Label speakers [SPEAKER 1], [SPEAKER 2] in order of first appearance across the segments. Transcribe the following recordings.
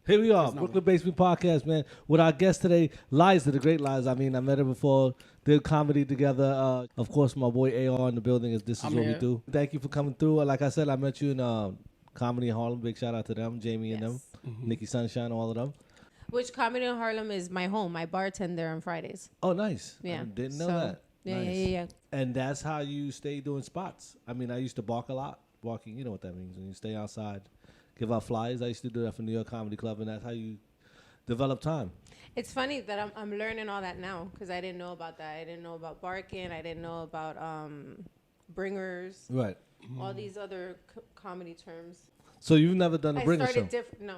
[SPEAKER 1] Here we are, Brooklyn Basement Podcast, man. With our guest today, Liza, the great Liza. I mean, I met her before, did comedy together. Of course, my boy AR in the building. This is what we do. Thank you for coming through. Like I said, I met you in Comedy in Harlem. Big shout out to them, Jamie and them, Nikki Sunshine, all of them.
[SPEAKER 2] Which Comedy in Harlem is my home. I bartend there on Fridays.
[SPEAKER 1] Oh, nice.
[SPEAKER 2] Yeah.
[SPEAKER 1] I didn't know that.
[SPEAKER 2] Yeah,
[SPEAKER 1] nice.
[SPEAKER 2] yeah.
[SPEAKER 1] And that's how you stay doing spots. I mean, I used to bark a lot. Barking, you know what that means. When you stay outside, give out flyers. I used to do that for New York Comedy Club, and that's how you develop time.
[SPEAKER 2] It's funny that I'm learning all that now because I didn't know about that. I didn't know about barking. I didn't know about bringers.
[SPEAKER 1] Right.
[SPEAKER 2] All these other comedy terms.
[SPEAKER 1] So you've never done a bringer show?
[SPEAKER 2] No.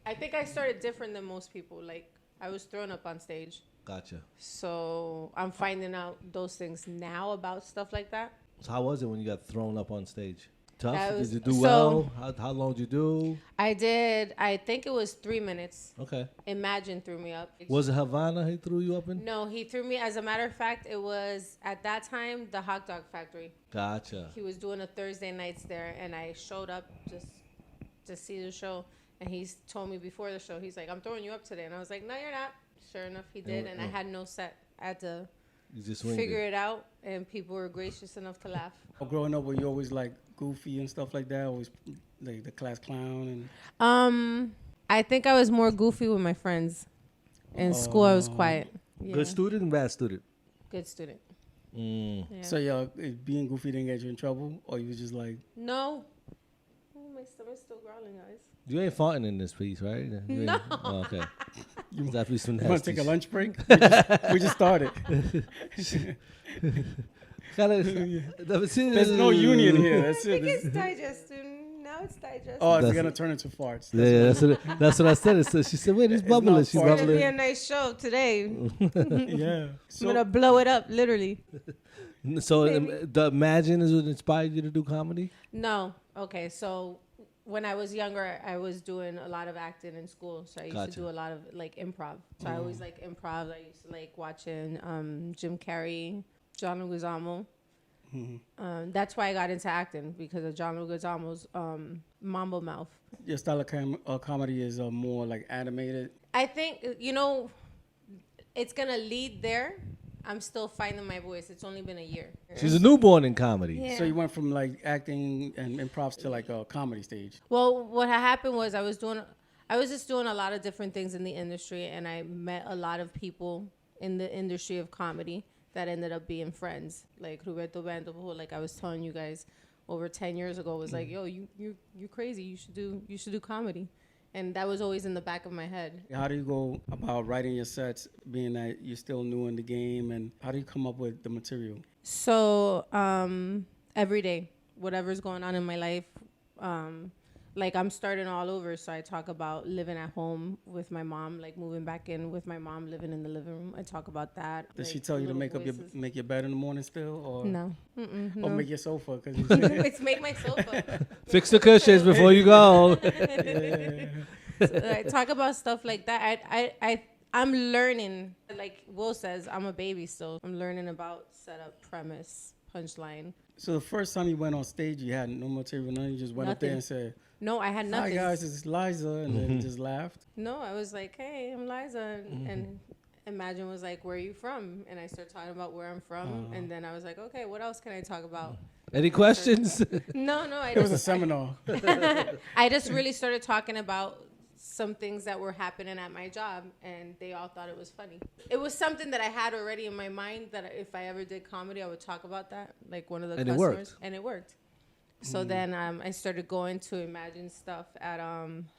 [SPEAKER 2] I think I started different than most people. Like, I was thrown up on stage.
[SPEAKER 1] Gotcha.
[SPEAKER 2] So I'm finding out those things now about stuff like that.
[SPEAKER 1] So how was it when you got thrown up on stage? Tough? Did you do
[SPEAKER 2] so
[SPEAKER 1] well? How long did you do?
[SPEAKER 2] I did. I think it was 3 minutes.
[SPEAKER 1] Okay.
[SPEAKER 2] Imagine threw me up.
[SPEAKER 1] Was it Havana he threw you up in?
[SPEAKER 2] No, he threw me. As a matter of fact, it was at that time the Hot Dog Factory.
[SPEAKER 1] Gotcha.
[SPEAKER 2] He was doing a Thursday nights there, and I showed up just to see the show. And he told me before the show, he's like, "I'm throwing you up today," and I was like, "No, you're not." Sure enough, he did, and I had no set. I had to figure it out, and people were gracious enough to laugh.
[SPEAKER 3] Growing up, were you always like goofy and stuff like that? Always like the class clown
[SPEAKER 2] and. I think I was more goofy with my friends. In school, I was quiet. Yeah.
[SPEAKER 1] Good student and bad student?
[SPEAKER 2] Good student.
[SPEAKER 1] Yeah.
[SPEAKER 3] So being goofy didn't get you in trouble, or you was just like?
[SPEAKER 2] No. Oh, my stomach's still growling, guys.
[SPEAKER 1] You ain't farting in this piece, right?
[SPEAKER 2] No.
[SPEAKER 1] Oh, okay. You want
[SPEAKER 3] to take a lunch break? we just started. There's no union here. That's
[SPEAKER 2] I
[SPEAKER 3] it.
[SPEAKER 2] think it's digesting. Now it's digesting.
[SPEAKER 3] Oh, it's going to turn into farts.
[SPEAKER 1] That's what I said. So she said, wait, it's bubbling. She's bubbling.
[SPEAKER 2] It's going to be a nice show today.
[SPEAKER 3] Yeah.
[SPEAKER 2] I'm going to blow it up, literally.
[SPEAKER 1] So the Imagine is what inspired you to do comedy?
[SPEAKER 2] No. Okay, so when I was younger, I was doing a lot of acting in school. So I used to do a lot of like improv. So I always like improv. I used to like watching Jim Carrey, John Leguizamo. That's why I got into acting, because of John Leguizamo's Mambo Mouth.
[SPEAKER 3] Your style of comedy is more like animated?
[SPEAKER 2] I think, it's going to lead there. I'm still finding my voice. It's only been a year.
[SPEAKER 1] She's a newborn in comedy.
[SPEAKER 2] Yeah.
[SPEAKER 3] So you went from like acting and improv to like a comedy stage.
[SPEAKER 2] Well, what happened was I was just doing a lot of different things in the industry, and I met a lot of people in the industry of comedy that ended up being friends. Like Roberto Bando, who, like I was telling you guys, over 10 years ago was like, "Yo, you crazy. You should do comedy." And that was always in the back of my head.
[SPEAKER 3] How do you go about writing your sets, being that you're still new in the game, and how do you come up with the material?
[SPEAKER 2] So every day, whatever's going on in my life, like I'm starting all over. So I talk about living at home with my mom, like moving back in with my mom, living in the living room. I talk about that.
[SPEAKER 3] Does she tell you to make your bed in the morning still, or
[SPEAKER 2] no?
[SPEAKER 3] Or make your sofa? Cause
[SPEAKER 2] it's make my sofa.
[SPEAKER 1] Fix the cushions before you go.
[SPEAKER 2] So I talk about stuff like that. I'm learning. Like Will says, I'm a baby still. I'm learning about setup, premise, punchline.
[SPEAKER 3] So the first time you went on stage, you had no material, none. You just went up there and said,
[SPEAKER 2] "No, I had nothing."
[SPEAKER 3] "Hi guys, this is Liza," and then just laughed.
[SPEAKER 2] No, I was like, "Hey, I'm Liza," and Imagine was like, "Where are you from?" And I started talking about where I'm from, and then I was like, "Okay, what else can I talk about?"
[SPEAKER 1] Any questions?
[SPEAKER 2] No,
[SPEAKER 3] it was a seminar.
[SPEAKER 2] I just really started talking about some things that were happening at my job, and they all thought it was funny. It was something that I had already in my mind that if I ever did comedy, I would talk about that, like one of the customers. And it worked. So then I started going to Imagine stuff at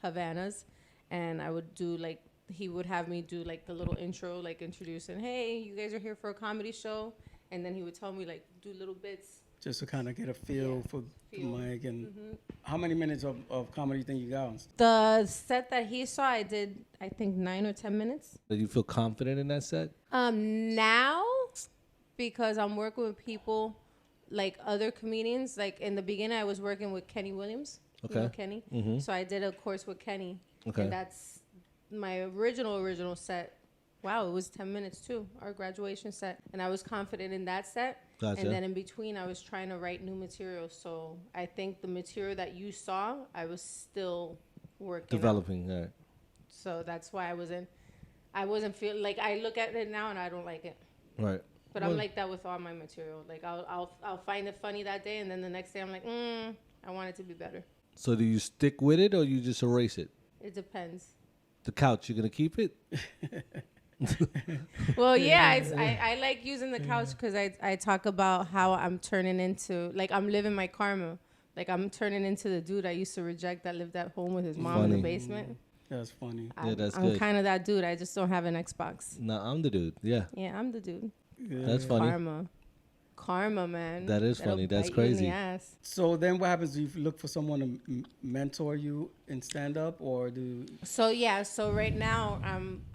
[SPEAKER 2] Havana's, and I would do like, he would have me do like the little intro, like introducing, "Hey, you guys are here for a comedy show," and then he would tell me like do little bits.
[SPEAKER 3] Just to kind of get a feel for the mic. And how many minutes of comedy do you think you got?
[SPEAKER 2] The set that he saw, I did, I think 9 or 10 minutes.
[SPEAKER 1] Do you feel confident in that set?
[SPEAKER 2] Now, because I'm working with people like other comedians. Like in the beginning, I was working with Kenny Williams.
[SPEAKER 1] Okay.
[SPEAKER 2] You know Kenny? So I did a course with Kenny.
[SPEAKER 1] Okay.
[SPEAKER 2] And that's my original set. Wow, it was 10 minutes too, our graduation set. And I was confident in that set.
[SPEAKER 1] Gotcha.
[SPEAKER 2] And then in between, I was trying to write new material. So I think the material that you saw, I was still working
[SPEAKER 1] developing. Right.
[SPEAKER 2] So that's why I wasn't feeling like, I look at it now and I don't like it.
[SPEAKER 1] Right.
[SPEAKER 2] But I'm like that with all my material. Like I'll find it funny that day, and then the next day I'm like, I want it to be better.
[SPEAKER 1] So do you stick with it or you just erase it?
[SPEAKER 2] It depends.
[SPEAKER 1] The couch, you're gonna keep it?
[SPEAKER 2] Well, yeah, I like using the couch because I talk about how I'm turning into, like, I'm living my karma. Like, I'm turning into the dude I used to reject that lived at home with his mom in the basement.
[SPEAKER 3] That's funny.
[SPEAKER 1] Yeah, that's
[SPEAKER 2] I'm
[SPEAKER 1] good.
[SPEAKER 2] I'm kind of that dude. I just don't have an Xbox.
[SPEAKER 1] No, I'm the dude. Yeah.
[SPEAKER 2] Yeah, I'm the dude.
[SPEAKER 3] Yeah.
[SPEAKER 1] That's funny.
[SPEAKER 2] Karma, man.
[SPEAKER 1] That is
[SPEAKER 2] That'll
[SPEAKER 1] funny. That's
[SPEAKER 2] bite you in
[SPEAKER 1] crazy.
[SPEAKER 2] the ass.
[SPEAKER 3] So then what happens? Do you look for someone to mentor you in stand-up, or do...
[SPEAKER 2] So right now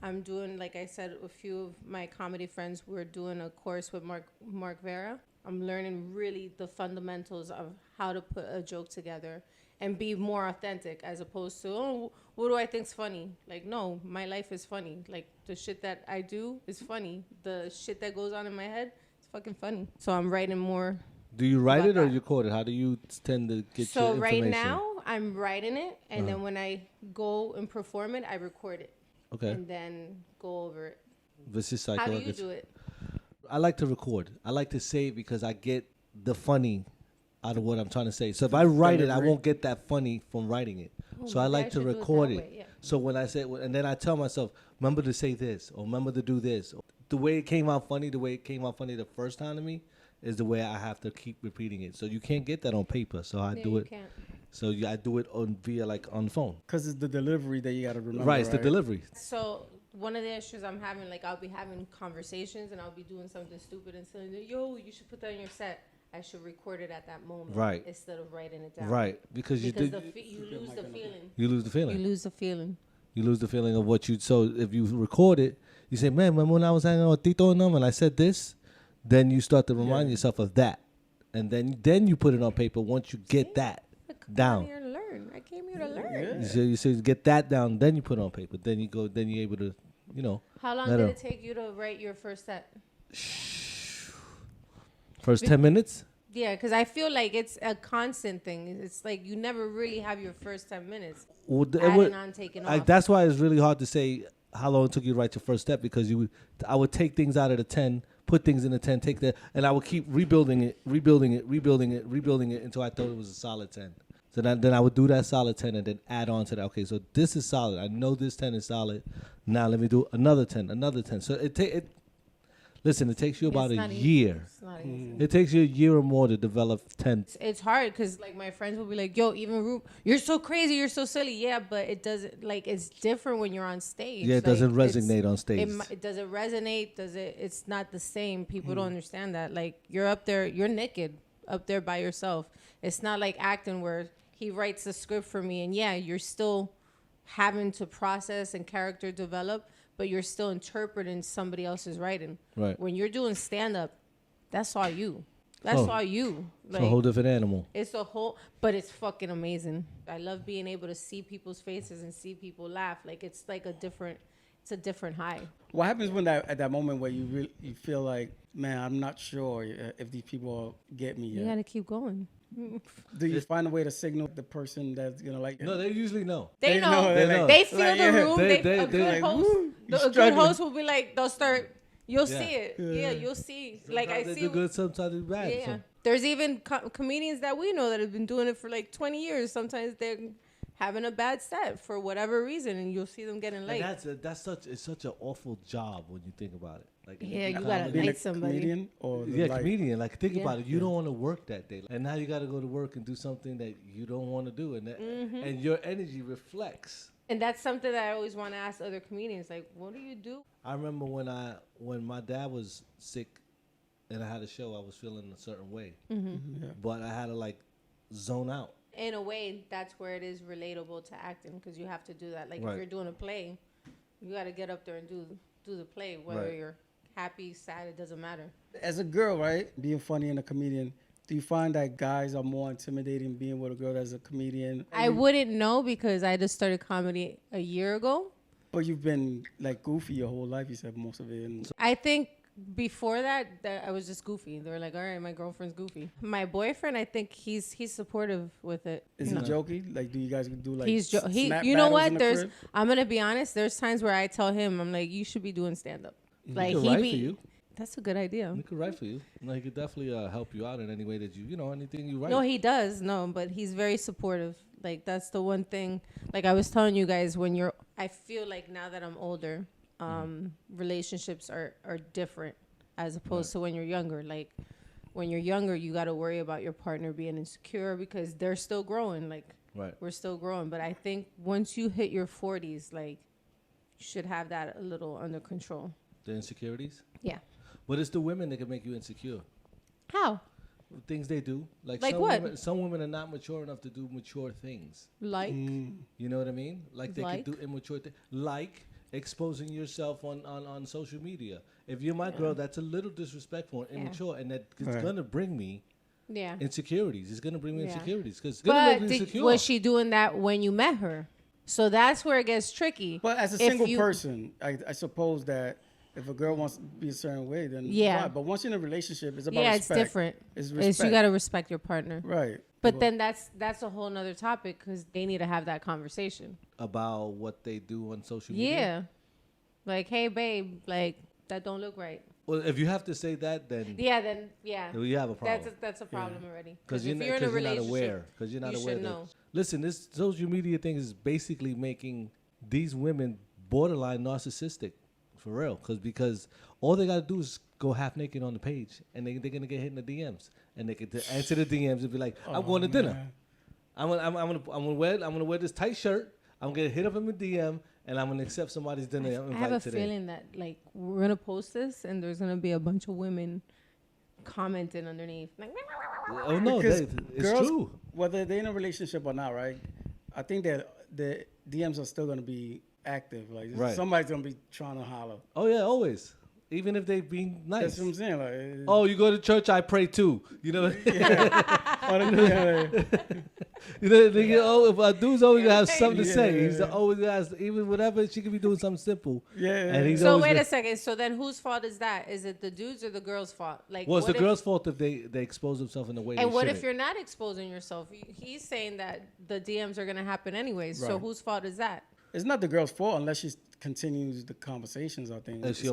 [SPEAKER 2] I'm doing, like I said, a few of my comedy friends, we're doing a course with Mark Vera. I'm learning really the fundamentals of how to put a joke together and be more authentic, as opposed to, oh, what do I think's funny? Like, no, my life is funny. Like, the shit that I do is funny. The shit that goes on in my head is fucking funny. So I'm writing more.
[SPEAKER 1] Do you write it or
[SPEAKER 2] that.
[SPEAKER 1] you record it? How do you tend to get your
[SPEAKER 2] So
[SPEAKER 1] information?
[SPEAKER 2] right now I'm writing it, and then when I go and perform it, I record it.
[SPEAKER 1] Okay.
[SPEAKER 2] And then go over it.
[SPEAKER 1] This is
[SPEAKER 2] How do you do it?
[SPEAKER 1] I like to record. I like to say it because I get the funny out of what I'm trying to say. So if I write it, I won't get that funny from writing it. So I like to record it. So when I say, and then I tell myself, remember to say this, or remember to do this. The way it came out funny, the first time to me, is the way I have to keep repeating it. So you can't get that on paper. So I do it.
[SPEAKER 2] Can't.
[SPEAKER 1] So I do it on the phone.
[SPEAKER 3] Because it's the delivery that you got to remember.
[SPEAKER 1] Right, it's the delivery.
[SPEAKER 2] So one of the issues I'm having, like, I'll be having conversations and I'll be doing something stupid and saying, yo, you should put that on your set. I should record it at that moment,
[SPEAKER 1] Right,
[SPEAKER 2] instead of writing it down.
[SPEAKER 1] right, because
[SPEAKER 2] you lose the feeling.
[SPEAKER 1] You lose the feeling.
[SPEAKER 2] You lose the feeling.
[SPEAKER 1] You lose the feeling of what you. So if you record it, you say, "Man, remember when I was hanging out with Tito and them, and I said this?" Then you start to remind yourself of that, and then you put it on paper. Once you get that down,
[SPEAKER 2] I came here to learn.
[SPEAKER 1] Yeah. You say get that down, then you put it on paper. Then you go. Then you're able to,
[SPEAKER 2] How long did it take you to write your first set?
[SPEAKER 1] First 10 minutes.
[SPEAKER 2] Yeah, because I feel like it's a constant thing. It's like you never really have your first 10 minutes.
[SPEAKER 1] Well,
[SPEAKER 2] Taking off.
[SPEAKER 1] That's why it's really hard to say how long it took you to write your first step, because I would take things out of the 10, put things in the 10, take that, and I would keep rebuilding it until I thought it was a solid 10. So then I would do that solid 10 and then add on to that. Okay, so this is solid. I know this 10 is solid. Now let me do another 10. So listen, it takes you about a year.
[SPEAKER 2] It's not easy.
[SPEAKER 1] It takes you a year or more to develop 10.
[SPEAKER 2] It's hard because, like, my friends will be like, yo, even Roop, you're so crazy, you're so silly. Yeah, but it doesn't, like, it's different when you're on stage.
[SPEAKER 1] Yeah, it doesn't resonate on stage.
[SPEAKER 2] It doesn't resonate. It's not the same. People don't understand that. Like, you're up there, you're naked up there by yourself. It's not like acting where he writes the script for me and, yeah, you're still having to process and character develop, but you're still interpreting somebody else's writing.
[SPEAKER 1] Right.
[SPEAKER 2] When you're doing stand-up, that's all you. That's all you.
[SPEAKER 1] Like, it's a whole different animal.
[SPEAKER 2] But it's fucking amazing. I love being able to see people's faces and see people laugh. Like, it's like a different high.
[SPEAKER 3] What happens when at that moment where you feel like, man, I'm not sure if these people get me yet?
[SPEAKER 2] You gotta keep going.
[SPEAKER 3] Do you find a way to signal the person that's gonna like?
[SPEAKER 1] No, they usually know.
[SPEAKER 2] They know. They feel
[SPEAKER 3] like,
[SPEAKER 2] the room.
[SPEAKER 3] a
[SPEAKER 2] good host will be like, they'll start. You'll see it.
[SPEAKER 3] Yeah.
[SPEAKER 2] You'll see.
[SPEAKER 1] Sometimes
[SPEAKER 2] like, I
[SPEAKER 1] they
[SPEAKER 2] see.
[SPEAKER 1] do good, sometimes it's bad.
[SPEAKER 2] Yeah.
[SPEAKER 1] So.
[SPEAKER 2] There's even comedians that we know that have been doing it for like 20 years. Sometimes they're having a bad set for whatever reason, and you'll see them getting late.
[SPEAKER 1] It's such an awful job when you think about it. Like,
[SPEAKER 2] yeah, you gotta light somebody.
[SPEAKER 3] Comedian or
[SPEAKER 1] comedian. Like, think about it. You don't want to work that day, and now you got to go to work and do something that you don't want to do, and your energy reflects.
[SPEAKER 2] And that's something that I always want to ask other comedians. Like, what do you do?
[SPEAKER 1] I remember when my dad was sick, and I had a show. I was feeling a certain way, but I had to like zone out.
[SPEAKER 2] In a way, that's where it is relatable to acting, because you have to do that. Like, if you're doing a play, you got to get up there and do the play, whether you're happy, sad, it doesn't matter.
[SPEAKER 3] As a girl, right, being funny and a comedian, do you find that guys are more intimidating being with a girl that's a comedian?
[SPEAKER 2] I wouldn't know, because I just started comedy a year ago.
[SPEAKER 3] But you've been like goofy your whole life, you said most of it. And
[SPEAKER 2] I think Before that, I was just goofy. They were like, all right, my girlfriend's goofy. My boyfriend, I think he's supportive with it.
[SPEAKER 3] Is he jokey? Like, do you guys do like snap
[SPEAKER 2] you know
[SPEAKER 3] battles in
[SPEAKER 2] what?
[SPEAKER 3] the crib?
[SPEAKER 2] I'm going to be honest. There's times where I tell him, I'm like, you should be doing stand-up. Like,
[SPEAKER 1] he could write for you.
[SPEAKER 2] That's a good idea.
[SPEAKER 1] He could write for you. He could definitely help you out in any way that anything you write.
[SPEAKER 2] No, he does. No, but he's very supportive. Like, that's the one thing. Like, I was telling you guys, I feel like now that I'm older, relationships are different as opposed to when you're younger. Like, when you're younger, you got to worry about your partner being insecure because they're still growing. Like, we're still growing. But I think once you hit your 40s, like, you should have that a little under control.
[SPEAKER 1] The insecurities?
[SPEAKER 2] Yeah.
[SPEAKER 1] But it's the women that can make you insecure.
[SPEAKER 2] How?
[SPEAKER 1] Things they do. Like some women are not mature enough to do mature things.
[SPEAKER 2] Like?
[SPEAKER 1] You know what I mean? Like they can do immature things. Like exposing yourself on social media. If you're my girl, that's a little disrespectful and immature, and that it's going to bring me insecurities. It's going to bring me insecurities. Cause it's gonna make me insecure.
[SPEAKER 2] Was she doing that when you met her? So that's where it gets tricky.
[SPEAKER 3] But as a single person, I suppose that if a girl wants to be a certain way, then fine. But once you're in a relationship, it's about respect.
[SPEAKER 2] It's different.
[SPEAKER 3] It's respect.
[SPEAKER 2] You got to respect your partner.
[SPEAKER 3] Right.
[SPEAKER 2] But then that's a whole nother topic because they need to have that conversation.
[SPEAKER 1] About what they do on social media?
[SPEAKER 2] Yeah. Like, hey, babe, like, that don't look right.
[SPEAKER 1] Well, if you have to say that, then...
[SPEAKER 2] Yeah.
[SPEAKER 1] You have a problem.
[SPEAKER 2] That's a problem already.
[SPEAKER 1] Because you're not aware. Because you're not aware.
[SPEAKER 2] Know.
[SPEAKER 1] Listen, this social media thing is basically making these women borderline narcissistic. For real, because all they gotta do is go half naked on the page, and they're gonna get hit in the DMs, and they can answer the DMs and be like, "I'm going to dinner. I'm gonna wear this tight shirt. I'm gonna hit up in the DM, and I'm gonna accept somebody's dinner.
[SPEAKER 2] I have a feeling that like we're gonna post this, and there's gonna be a bunch of women commenting underneath, like,
[SPEAKER 1] oh no, it's
[SPEAKER 3] girls,
[SPEAKER 1] true.
[SPEAKER 3] Whether they're in a relationship or not, right? I think that the DMs are still gonna be active. Like somebody's gonna be trying to holler.
[SPEAKER 1] Oh yeah, always. Even if they being nice.
[SPEAKER 3] That's what I'm saying. Like,
[SPEAKER 1] oh, you go to church, I pray too. You know. If dude's always gonna have something to say. He's always has, even whatever, she could be doing something simple.
[SPEAKER 3] Yeah.
[SPEAKER 1] And he's
[SPEAKER 2] so wait a second. So then, whose fault is that? Is it the dude's or the girl's fault? Like,
[SPEAKER 1] well, it's the girl's fault if they expose themselves in the way.
[SPEAKER 2] And what if you're not exposing yourself? He's saying that the DMs are gonna happen anyways. Right. So whose fault is that?
[SPEAKER 3] It's not the girl's fault unless she continues the conversations, I think. It's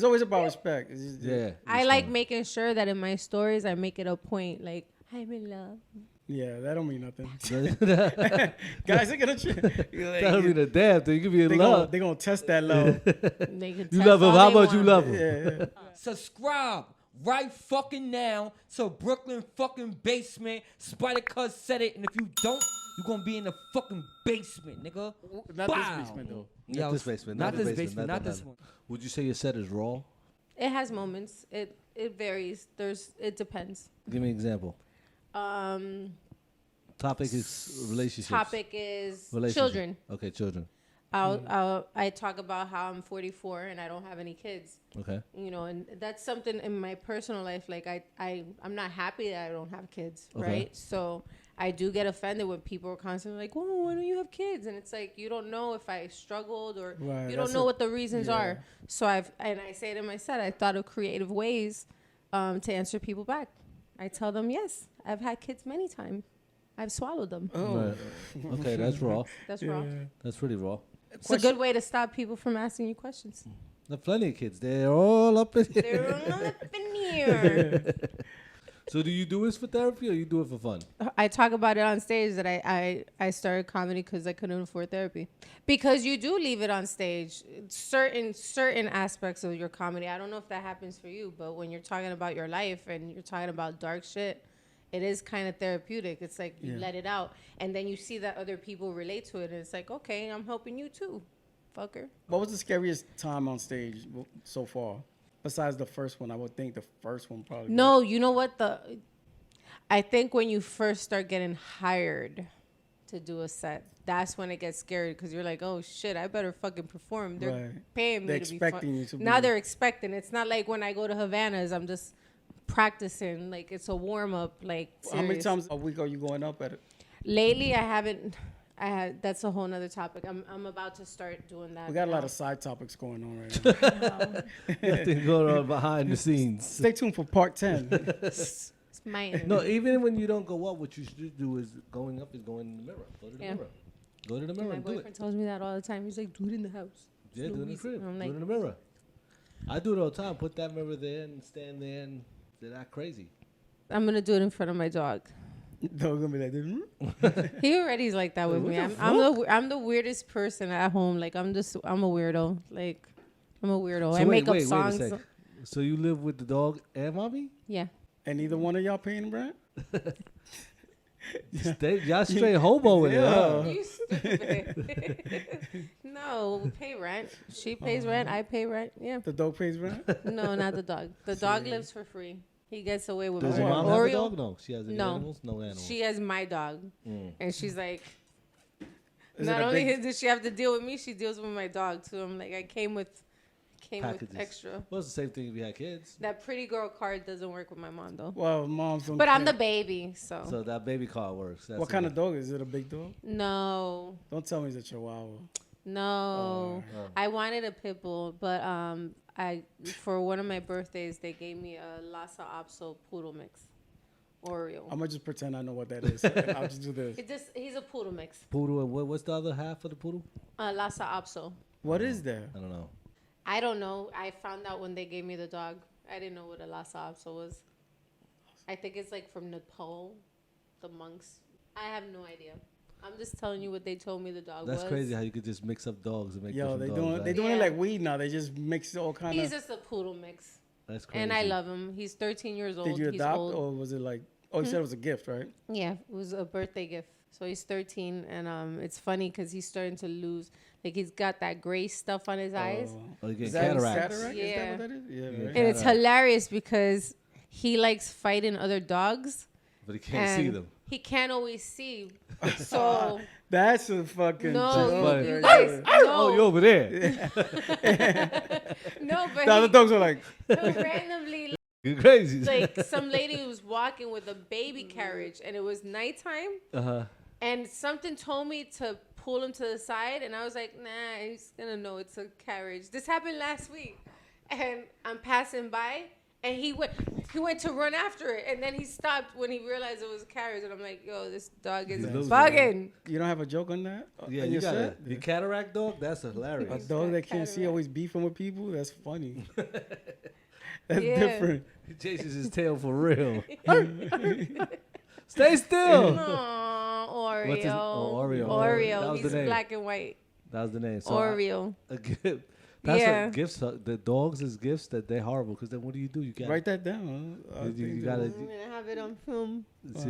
[SPEAKER 3] always about respect.
[SPEAKER 2] I like making sure that in my stories I make it a point, like, I'm in love.
[SPEAKER 3] Yeah, that don't mean nothing. Guys are gonna
[SPEAKER 1] that don't mean a damn thing. You can be in love.
[SPEAKER 3] They're gonna test that love.
[SPEAKER 1] You love him. How much you love him?
[SPEAKER 3] Yeah.
[SPEAKER 4] Subscribe right fucking now to Brooklyn fucking Basement. Spider Cuz said it, and if you don't, you're gonna be in the fucking basement, nigga.
[SPEAKER 3] Not this basement, though.
[SPEAKER 1] Not this basement.
[SPEAKER 4] Not this one.
[SPEAKER 1] Would you say your set is raw?
[SPEAKER 2] It has moments. It varies. It depends.
[SPEAKER 1] Give me an example. Topic is relationships.
[SPEAKER 2] Topic is children.
[SPEAKER 1] Okay, children.
[SPEAKER 2] I talk about how I'm 44 and I don't have any kids.
[SPEAKER 1] Okay.
[SPEAKER 2] You know, and that's something in my personal life. Like I'm not happy that I don't have kids,
[SPEAKER 1] okay.
[SPEAKER 2] right? So I do get offended when people are constantly like, "Oh, why don't you have kids?" And it's like you don't know if I struggled or you don't know what the reasons are. So I say it in my set. I thought of creative ways to answer people back. I tell them, yes, I've had kids many times. I've swallowed them.
[SPEAKER 1] Oh, right. Okay, that's raw.
[SPEAKER 2] That's raw.
[SPEAKER 1] That's pretty raw.
[SPEAKER 2] It's a good way to stop people from asking you questions.
[SPEAKER 1] There are plenty of kids. They're all up in here.
[SPEAKER 2] They're all up in here.
[SPEAKER 1] So do you do this for therapy or you do it for fun?
[SPEAKER 2] I talk about it on stage that I started comedy because I couldn't afford therapy. Because you do leave it on stage. Certain aspects of your comedy. I don't know if that happens for you, but when you're talking about your life and you're talking about dark shit, it is kind of therapeutic. It's like you let it out. And then you see that other people relate to it. And it's like, okay, I'm helping you too, fucker.
[SPEAKER 3] What was the scariest time on stage so far? Besides the first one, I would think the first one probably.
[SPEAKER 2] No, you know what? I think when you first start getting hired to do a set, that's when it gets scary because you're like, oh shit, I better fucking perform. They're paying me to be fun. Now they're expecting. It's not like when I go to Havana's, I'm just practicing. Like it's a warm up. Like serious.
[SPEAKER 3] How many times a week are you going up at it?
[SPEAKER 2] Lately, I haven't. That's a whole nother topic. I'm about to start doing that.
[SPEAKER 3] We got a lot of side topics going on right now.
[SPEAKER 1] Nothing going on behind the scenes.
[SPEAKER 3] Stay tuned for part 10.
[SPEAKER 2] It's my interview.
[SPEAKER 1] No, even when you don't go up, what you should do is going up is going in the mirror. Go to the mirror. Go to the mirror
[SPEAKER 2] My
[SPEAKER 1] and do it.
[SPEAKER 2] boyfriend tells me that all the time. He's like, do it in the house.
[SPEAKER 1] Yeah, do it in the crib.
[SPEAKER 2] I'm
[SPEAKER 1] Do it in the mirror. I do it all the time. Put that mirror there and stand there, and they're not crazy.
[SPEAKER 2] I'm going to do it in front of my dog.
[SPEAKER 3] Dog gonna be like, "Hmm?"
[SPEAKER 2] He already's like that with me. I'm the weirdest person at home. Like, I'm a weirdo. Like, I'm a weirdo.
[SPEAKER 1] So
[SPEAKER 2] I make up
[SPEAKER 1] wait
[SPEAKER 2] songs.
[SPEAKER 1] a sec. So you live with the dog and mommy?
[SPEAKER 2] Yeah.
[SPEAKER 3] And neither one of y'all paying rent?
[SPEAKER 1] Y'all straight hobo with it. Huh?
[SPEAKER 2] You stupid. No, we pay rent. She pays rent. I pay rent. Yeah.
[SPEAKER 3] The dog pays rent?
[SPEAKER 2] No, not the dog. The dog lives for free. He gets away with
[SPEAKER 1] Does
[SPEAKER 2] more.
[SPEAKER 1] your mom have a
[SPEAKER 2] Oreo.
[SPEAKER 1] dog? No. She has any
[SPEAKER 2] No.
[SPEAKER 1] animals? No animals.
[SPEAKER 2] She has my dog. And she's like,
[SPEAKER 3] Is
[SPEAKER 2] not
[SPEAKER 3] it a
[SPEAKER 2] only
[SPEAKER 3] big-
[SPEAKER 2] does she have to deal with me, she deals with my dog too. I'm like, I came with
[SPEAKER 1] Packages.
[SPEAKER 2] extra.
[SPEAKER 1] Well, it's the same thing if you had kids.
[SPEAKER 2] That pretty girl card doesn't work with my mom though.
[SPEAKER 3] Well, moms don't
[SPEAKER 2] But I'm
[SPEAKER 3] care.
[SPEAKER 2] the baby, so.
[SPEAKER 1] So that baby car works. That's
[SPEAKER 3] What kind of dog is it? A big dog?
[SPEAKER 2] No,
[SPEAKER 3] Don't tell me it's a Chihuahua.
[SPEAKER 2] no.
[SPEAKER 1] Oh.
[SPEAKER 2] I wanted a pit bull, but for one of my birthdays they gave me a Lhasa Apso poodle mix, Oreo.
[SPEAKER 3] I'm gonna just pretend I know what that is. And I'll just do this.
[SPEAKER 2] He's a poodle mix,
[SPEAKER 1] Poodle and what's the other half of the poodle?
[SPEAKER 2] Lhasa Apso.
[SPEAKER 3] What is that?
[SPEAKER 1] I don't know.
[SPEAKER 2] I don't know. I found out when they gave me the dog. I didn't know what a Lhasa Apso was. I think it's like from Nepal, the monks. I have no idea. I'm just telling you what they told me the dog was.
[SPEAKER 1] That's crazy how you could just mix up dogs and make
[SPEAKER 3] Yo,
[SPEAKER 1] different
[SPEAKER 3] they
[SPEAKER 1] dogs.
[SPEAKER 3] doing it
[SPEAKER 2] Yeah.
[SPEAKER 3] like weed now. They just mix all kind
[SPEAKER 2] He's
[SPEAKER 3] of.
[SPEAKER 2] just a poodle mix.
[SPEAKER 1] That's crazy.
[SPEAKER 2] And I love him. He's 13 years old.
[SPEAKER 3] Did you
[SPEAKER 2] He's
[SPEAKER 3] adopt
[SPEAKER 2] old.
[SPEAKER 3] or was it like? Oh, you said it was a gift, right?
[SPEAKER 2] Yeah, it was a birthday gift. So he's 13, and it's funny because he's starting to lose. Like, he's got that gray stuff on his eyes.
[SPEAKER 1] Oh, you
[SPEAKER 3] Is
[SPEAKER 1] get
[SPEAKER 3] that
[SPEAKER 1] cataracts.
[SPEAKER 3] cataract? Is that
[SPEAKER 2] Yeah.
[SPEAKER 3] what that is? Yeah,
[SPEAKER 1] Yeah.
[SPEAKER 3] right.
[SPEAKER 2] And it's hilarious because he likes fighting other dogs.
[SPEAKER 1] But he can't see
[SPEAKER 2] and
[SPEAKER 1] them.
[SPEAKER 2] He can't always see. So,
[SPEAKER 3] That's a fucking.
[SPEAKER 2] no,
[SPEAKER 3] joke
[SPEAKER 2] you
[SPEAKER 3] right
[SPEAKER 2] guys,
[SPEAKER 3] there.
[SPEAKER 1] Oh, you
[SPEAKER 2] no.
[SPEAKER 1] over there.
[SPEAKER 2] No, but
[SPEAKER 3] The other dogs are like.
[SPEAKER 2] he'll randomly,
[SPEAKER 1] You're crazy.
[SPEAKER 2] like, some lady was walking with a baby carriage, and it was nighttime.
[SPEAKER 1] Uh-huh.
[SPEAKER 2] And something told me to pull him to the side, and I was like, nah, he's gonna know it's a carriage. This happened last week, and I'm passing by, and he went to run after it, and then he stopped when he realized it was a carriage, and I'm like, yo, this dog is
[SPEAKER 1] losing
[SPEAKER 2] bugging.
[SPEAKER 3] You don't have a joke on that?
[SPEAKER 1] Yeah,
[SPEAKER 3] On
[SPEAKER 1] you
[SPEAKER 3] your
[SPEAKER 1] got
[SPEAKER 3] set?
[SPEAKER 1] it. The cataract dog? That's hilarious.
[SPEAKER 3] A dog that can't see
[SPEAKER 2] Cataract.
[SPEAKER 3] always beefing with people? That's funny. That's
[SPEAKER 2] Yeah.
[SPEAKER 3] different.
[SPEAKER 1] He chases his tail for real. Stay still.
[SPEAKER 2] Aw, Oreo.
[SPEAKER 1] What's his- Oreo. That
[SPEAKER 2] Oreo.
[SPEAKER 1] was the
[SPEAKER 2] He's
[SPEAKER 1] name.
[SPEAKER 2] black and white.
[SPEAKER 1] That was the name. So
[SPEAKER 2] Oreo.
[SPEAKER 1] a gift. That's
[SPEAKER 2] Yeah.
[SPEAKER 1] what gifts are. The dogs is gifts that they're horrible because then what do? You can't.
[SPEAKER 3] Write that down. Huh?
[SPEAKER 1] You gotta.
[SPEAKER 2] I'm gonna have it on film.
[SPEAKER 1] You
[SPEAKER 2] I
[SPEAKER 1] those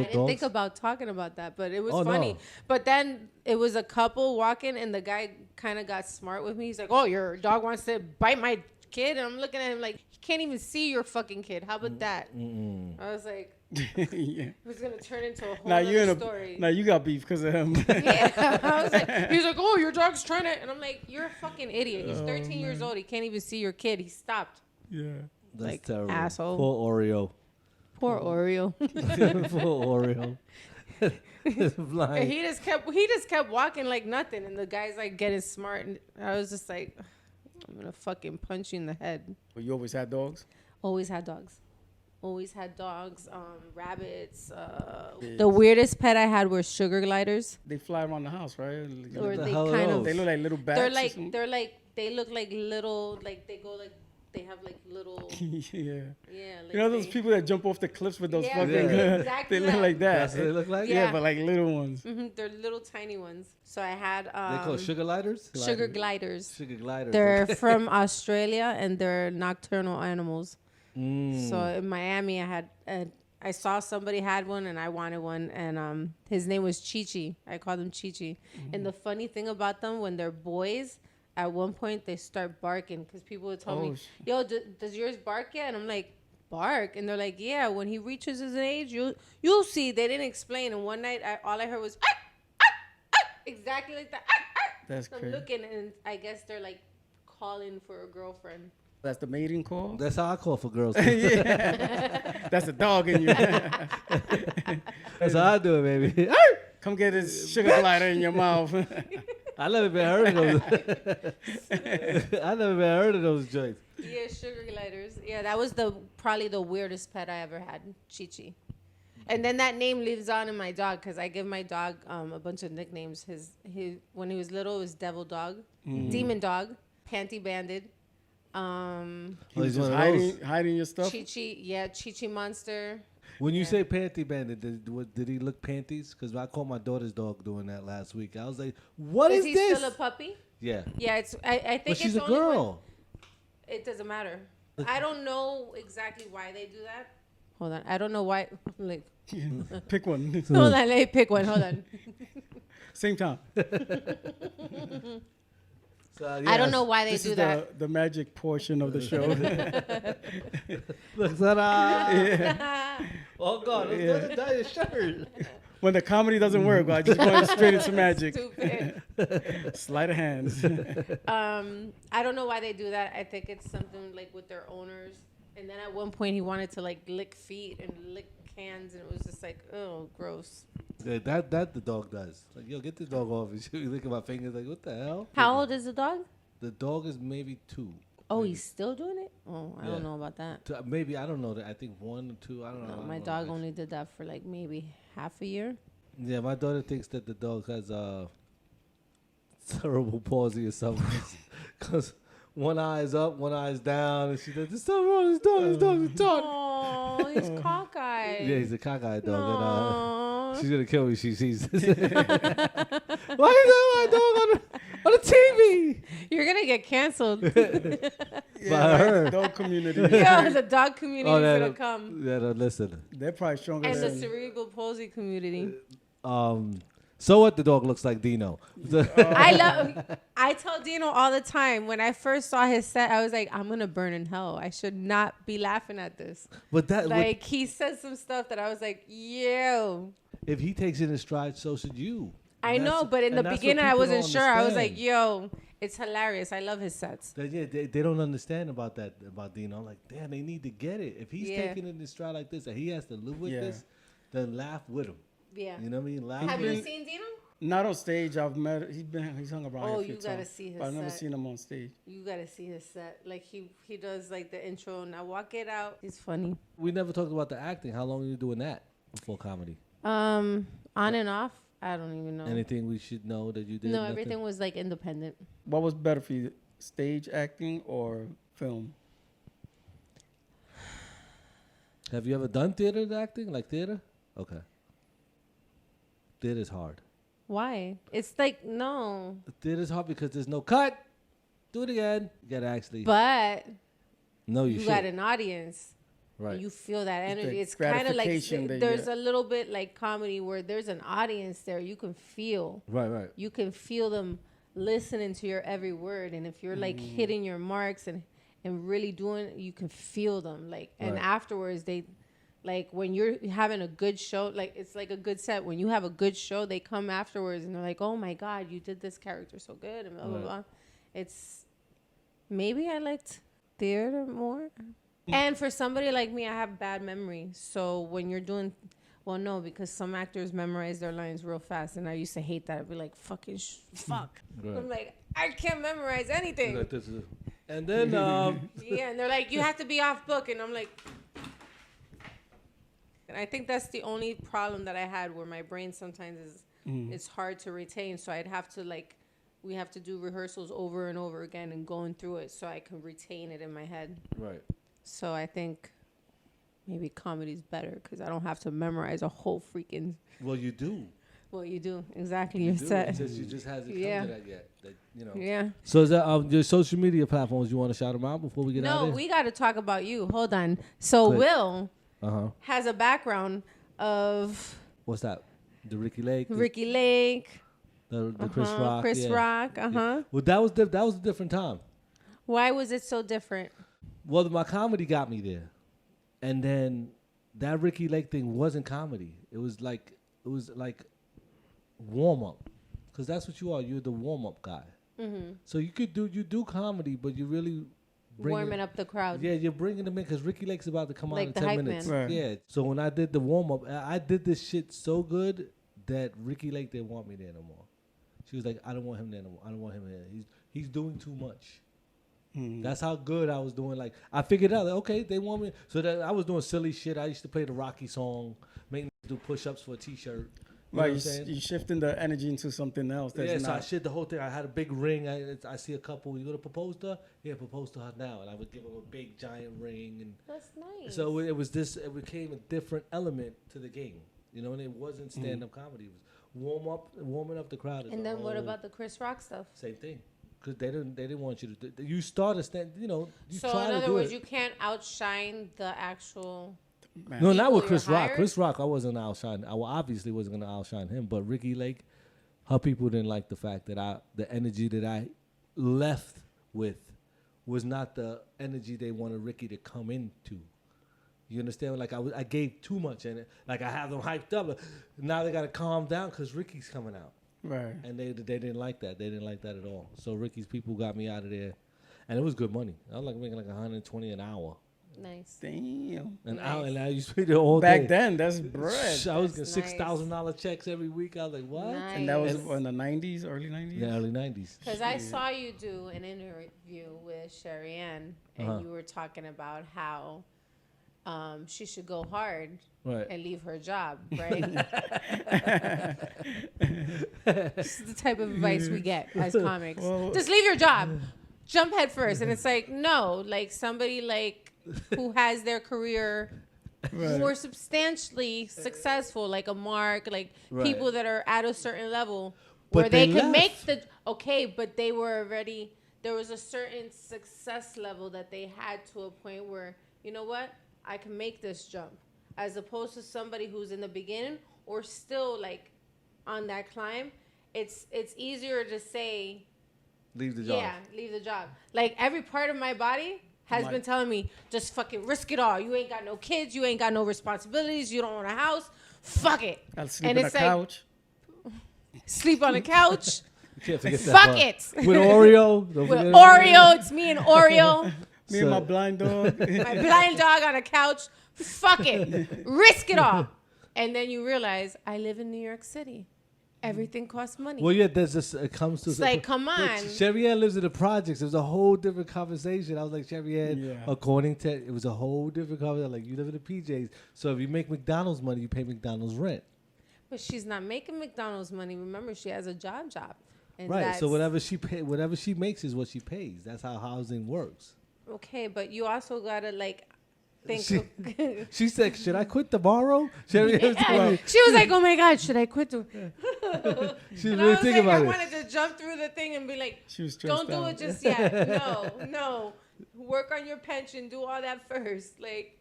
[SPEAKER 2] didn't
[SPEAKER 1] dogs.
[SPEAKER 2] think about talking about that, but it was
[SPEAKER 1] Oh,
[SPEAKER 2] funny.
[SPEAKER 1] no.
[SPEAKER 2] But then it was a couple walking, and the guy kind of got smart with me. He's like, "Oh, your dog wants to bite my kid," and I'm looking at him like, "He can't even see your fucking kid. How about that?" I was like,
[SPEAKER 3] yeah.
[SPEAKER 2] "It was gonna turn into a whole
[SPEAKER 3] Now you in
[SPEAKER 2] other
[SPEAKER 3] a.
[SPEAKER 2] story."
[SPEAKER 3] Now you got beef because of him.
[SPEAKER 2] Yeah, I was like, he's like, "Oh, your dog's trying to," and I'm like, "You're a fucking idiot. He's 13 years old. He can't even see your kid. He stopped."
[SPEAKER 3] yeah.
[SPEAKER 1] That's
[SPEAKER 2] like,
[SPEAKER 1] terrible.
[SPEAKER 2] asshole.
[SPEAKER 1] Poor Oreo.
[SPEAKER 2] Poor Oreo.
[SPEAKER 1] Poor Oreo.
[SPEAKER 2] And
[SPEAKER 1] Blind.
[SPEAKER 2] he just kept walking like nothing, and the guy's like getting smart, and I was just like, I'm gonna fucking punch you in the head.
[SPEAKER 3] But you always had dogs?
[SPEAKER 2] Always had dogs. Rabbits. The weirdest pet I had were sugar gliders.
[SPEAKER 3] They fly around the house, right?
[SPEAKER 2] Or
[SPEAKER 1] the
[SPEAKER 2] they
[SPEAKER 1] hell are
[SPEAKER 2] kind
[SPEAKER 1] those?
[SPEAKER 2] of
[SPEAKER 3] They look like little bats.
[SPEAKER 2] they're
[SPEAKER 3] or
[SPEAKER 2] like
[SPEAKER 3] something?
[SPEAKER 2] they look like little, like they go like they have like little
[SPEAKER 3] yeah.
[SPEAKER 2] like
[SPEAKER 3] You know those
[SPEAKER 2] they-
[SPEAKER 3] people that jump off the cliffs with those
[SPEAKER 2] Yeah,
[SPEAKER 3] fucking.
[SPEAKER 1] yeah,
[SPEAKER 2] exactly
[SPEAKER 3] they look
[SPEAKER 2] that.
[SPEAKER 3] like that.
[SPEAKER 1] That's what they look like.
[SPEAKER 3] Yeah,
[SPEAKER 2] Yeah.
[SPEAKER 3] but like little ones.
[SPEAKER 2] They're little tiny ones. So I had
[SPEAKER 1] They call sugar lighters.
[SPEAKER 2] sugar gliders.
[SPEAKER 1] Sugar gliders.
[SPEAKER 2] They're
[SPEAKER 1] okay.
[SPEAKER 2] from Australia, and they're nocturnal animals.
[SPEAKER 1] Mm.
[SPEAKER 2] So in Miami, I saw somebody had one, and I wanted one, and his name was Chi-Chi. I called him Chi-Chi. And the funny thing about them, when they're boys, at one point they start barking because people would tell me, "Yo, does yours bark yet?" And I'm like, "Bark?" And they're like, "Yeah, when he reaches his age, you'll see." They didn't explain, and one night all I heard was "Ah, ah, ah," exactly like that. "Ah, ah."
[SPEAKER 3] That's
[SPEAKER 2] So I'm
[SPEAKER 3] crazy.
[SPEAKER 2] looking, and I guess they're like calling for a girlfriend.
[SPEAKER 3] That's the mating call?
[SPEAKER 1] That's how I call for girls.
[SPEAKER 3] yeah. That's a dog in you.
[SPEAKER 1] That's how I do it, baby.
[SPEAKER 3] Come get this sugar glider in your mouth.
[SPEAKER 1] I never even heard of those. I never even heard of those joints.
[SPEAKER 2] Yeah, sugar gliders. Yeah, that was probably the weirdest pet I ever had, Chi-Chi. And then that name lives on in my dog because I give my dog a bunch of nicknames. His when he was little, it was Devil Dog, Demon Dog, Panty Bandit.
[SPEAKER 3] He was just hiding your stuff.
[SPEAKER 2] Chi-Chi Monster.
[SPEAKER 1] When you say panty bandit, did he look panties? Because I caught my daughter's dog doing that last week. I was like, "What is this?" Is he
[SPEAKER 2] still a puppy?
[SPEAKER 1] Yeah.
[SPEAKER 2] Yeah, I think
[SPEAKER 1] but she's a girl.
[SPEAKER 2] It doesn't matter. I don't know exactly why they do that. Hold on, I don't know why. Like,
[SPEAKER 3] pick one.
[SPEAKER 2] Hold on, let me pick one. Hold on.
[SPEAKER 3] Same time.
[SPEAKER 2] So, yeah, I don't know why they do that.
[SPEAKER 3] This is the magic portion of the show.
[SPEAKER 1] Look, yeah. Oh God! Let's go to your shirt.
[SPEAKER 3] When the comedy doesn't work, I just go straight into magic. Stupid. Sleight of hands.
[SPEAKER 2] I don't know why they do that. I think it's something like with their owners. And then at one point he wanted to like lick feet and lick hands, and it was just like, oh, gross.
[SPEAKER 1] Yeah, that the dog does. Like, yo, get the dog off. You look at my fingers like, what the hell?
[SPEAKER 2] How old is the dog?
[SPEAKER 1] The dog is maybe 2.
[SPEAKER 2] Oh, maybe. He's still doing it? Oh, I don't know about that.
[SPEAKER 1] Maybe, I don't know. I think 1 or 2. I don't know.
[SPEAKER 2] No, my dog only did that for like maybe half a year.
[SPEAKER 1] Yeah, my daughter thinks that the dog has cerebral palsy or something. Because one eye is up, one eye is down, and she said, "There's something wrong with this dog."
[SPEAKER 2] Oh, he's cockeyed.
[SPEAKER 1] Yeah, he's a cockeyed dog. And, she's gonna kill me. She sees this. Why is my dog on the TV?
[SPEAKER 2] You're gonna get canceled.
[SPEAKER 3] By her. The dog community.
[SPEAKER 2] Yeah, the dog community is gonna come.
[SPEAKER 1] Yeah, no, listen.
[SPEAKER 3] They're probably stronger.
[SPEAKER 2] And the cerebral palsy community.
[SPEAKER 1] So what? The dog looks like Dino.
[SPEAKER 2] I tell Dino all the time. When I first saw his set, I was like, I'm gonna burn in hell. I should not be laughing at this.
[SPEAKER 1] But that
[SPEAKER 2] he said some stuff that I was like, yo.
[SPEAKER 1] If he takes it in stride, so should you.
[SPEAKER 2] I know, but in the beginning, I wasn't sure. I was like, yo, it's hilarious. I love his sets.
[SPEAKER 1] They don't understand about Dino. I'm like, damn, they need to get it. If he's taking it in stride like this and he has to live with this, then laugh with him.
[SPEAKER 2] Yeah.
[SPEAKER 1] You know what I mean? Laugh.
[SPEAKER 2] Have you seen Dino?
[SPEAKER 3] Not on stage. I've met. He's hung around.
[SPEAKER 2] Oh, you gotta see his set.
[SPEAKER 3] I've never seen him on stage.
[SPEAKER 2] You gotta see his set. Like he does like the intro. Now walk it out. He's funny.
[SPEAKER 1] We never talked about the acting. How long are you doing that before comedy?
[SPEAKER 2] On and off. I don't even know.
[SPEAKER 1] Anything we should know that you did?
[SPEAKER 2] No, everything was like independent.
[SPEAKER 3] What was better for you, stage acting or film?
[SPEAKER 1] Have you ever done theater acting, like theater? Okay. Theater's hard.
[SPEAKER 2] Why? It's like, no.
[SPEAKER 1] Theater's hard because there's no cut. Do it again. You gotta actually.
[SPEAKER 2] But.
[SPEAKER 1] No,
[SPEAKER 2] you got an audience.
[SPEAKER 1] Right.
[SPEAKER 2] You feel that energy. It's kind of like there's a little bit like comedy where there's an audience there. You can feel.
[SPEAKER 1] Right. You
[SPEAKER 2] can feel them listening to your every word. And if you're like hitting your marks and really doing, you can feel them. Like, and afterwards they. Like when you're having a good show, like it's like a good set. When you have a good show, they come afterwards and they're like, "Oh my God, you did this character so good," and blah blah blah. It's maybe I liked theater more. And for somebody like me, I have bad memory. So when you're doing, well, no, because some actors memorize their lines real fast, and I used to hate that. I'd be like, "Fucking fuck." Right. I'm like, I can't memorize anything.
[SPEAKER 1] And then
[SPEAKER 2] yeah, and they're like, "You have to be off book," and I'm like. And I think that's the only problem that I had where my brain sometimes is it's hard to retain. So I'd have to we have to do rehearsals over and over again and going through it so I can retain it in my head.
[SPEAKER 1] Right.
[SPEAKER 2] So I think maybe comedy's better because I don't have to memorize a whole freaking.
[SPEAKER 1] Well, you do.
[SPEAKER 2] Well, you do. Exactly. You're set.
[SPEAKER 1] It's just, you just hasn't come to that yet. That, you know.
[SPEAKER 2] Yeah.
[SPEAKER 1] So is that your social media platforms? You want to shout them out before we get out of here?
[SPEAKER 2] No, we got to talk about you. Hold on. So Will. Has a background of
[SPEAKER 1] what's that? The Ricky Lake.
[SPEAKER 2] The
[SPEAKER 1] Chris Rock.
[SPEAKER 2] Chris Rock.
[SPEAKER 1] Yeah. Well, that was a different time.
[SPEAKER 2] Why was it so different?
[SPEAKER 1] Well, my comedy got me there, and then that Ricky Lake thing wasn't comedy. It was like warm up, because that's what you are. You're the warm up guy. Mm-hmm. So you do comedy, but you really.
[SPEAKER 2] Warming up the crowd.
[SPEAKER 1] Yeah, you're bringing them in because Ricky Lake's about to come out in 10 minutes.
[SPEAKER 2] Right.
[SPEAKER 1] Yeah. So when I did the warm up, I did this shit so good that Ricky Lake didn't want me there no more. She was like, I don't want him there no more. I don't want him there. He's doing too much. That's how good I was doing. Like, I figured out, like, okay, they want me. So that I was doing silly shit. I used to play the Rocky song, make me do push-ups for a T-shirt.
[SPEAKER 3] Right, you shifting the energy into something else. That's
[SPEAKER 1] So I shit the whole thing. I had a big ring. I see a couple. You gonna propose to her? Yeah, propose to her now. And I would give them a big giant ring. And
[SPEAKER 2] that's nice.
[SPEAKER 1] So it was this. It became a different element to the game. You know, and it wasn't stand-up comedy. It was warming up the crowd.
[SPEAKER 2] And then what about the Chris Rock stuff?
[SPEAKER 1] Same thing. Because they didn't want you to. You start a stand. You know. You
[SPEAKER 2] so
[SPEAKER 1] try
[SPEAKER 2] in
[SPEAKER 1] to
[SPEAKER 2] other
[SPEAKER 1] do
[SPEAKER 2] words,
[SPEAKER 1] it.
[SPEAKER 2] you can't outshine the actual.
[SPEAKER 1] No, not with Chris Rock.
[SPEAKER 2] Hired?
[SPEAKER 1] Chris Rock, I wasn't outshine. I obviously wasn't gonna outshine him. But Ricky Lake, her people didn't like the fact that the energy that I left with was not the energy they wanted Ricky to come into. You understand? Like I gave too much, and like I have them hyped up. Now they gotta calm down because Ricky's coming out.
[SPEAKER 3] Right.
[SPEAKER 1] And they didn't like that. They didn't like that at all. So Ricky's people got me out of there, and it was good money. I was like making like $120 an hour.
[SPEAKER 2] Nice.
[SPEAKER 3] Damn.
[SPEAKER 1] An hour, and I used to be there all
[SPEAKER 3] Back
[SPEAKER 1] day.
[SPEAKER 3] then, that's bread.
[SPEAKER 1] I was getting
[SPEAKER 2] Nice.
[SPEAKER 1] $6,000 checks every week. I was like, what?
[SPEAKER 2] Nice.
[SPEAKER 3] And that was in the 90s, early 90s?
[SPEAKER 1] Yeah, early 90s.
[SPEAKER 2] Because I saw you do an interview with Sherry Ann, and you were talking about how she should go hard and leave her job, right? This is the type of advice we get as comics.
[SPEAKER 3] Well,
[SPEAKER 2] just leave your job. Jump head first. And it's like, no, like somebody like who has their career more substantially successful, like a Mark, like people that are at a certain level where they can make the, but they were already, there was a certain success level that they had to a point where, you know what, I can make this jump. As opposed to somebody who's in the beginning or still like on that climb, it's easier to say,
[SPEAKER 1] leave the job.
[SPEAKER 2] Yeah, leave the job. Like every part of my body has been telling me, just fucking risk it all. You ain't got no kids. You ain't got no responsibilities. You don't own a house. Fuck it.
[SPEAKER 3] I'll sleep on the couch.
[SPEAKER 2] Sleep on the couch.
[SPEAKER 1] You can't forget that
[SPEAKER 2] Fuck
[SPEAKER 1] part.
[SPEAKER 2] it.
[SPEAKER 1] With Oreo.
[SPEAKER 2] With Oreo. It's me and Oreo.
[SPEAKER 3] Me and my blind dog.
[SPEAKER 2] My blind dog on a couch. Fuck it. Risk it all. And then you realize, I live in New York City. Everything costs money.
[SPEAKER 1] Well, yeah, there's just, it comes to...
[SPEAKER 2] It's like, come on.
[SPEAKER 1] Sherry Ann lives in the projects. It was a whole different conversation. I was like, Sherry Ann, according to... It was a whole different conversation. Like, you live in the PJs. So if you make McDonald's money, you pay McDonald's rent.
[SPEAKER 2] But she's not making McDonald's money. Remember, she has a job. And
[SPEAKER 1] right, so whatever she makes is what she pays. That's how housing works.
[SPEAKER 2] Okay, but you also got to, like...
[SPEAKER 1] She said, should I quit tomorrow? Sherry
[SPEAKER 2] She was like, oh my God, should I quit?
[SPEAKER 1] She was really thinking about it.
[SPEAKER 2] I wanted to jump through the thing and be like,
[SPEAKER 3] she was
[SPEAKER 2] don't do it just yet. No. Work on your pension. Do all that first. Like,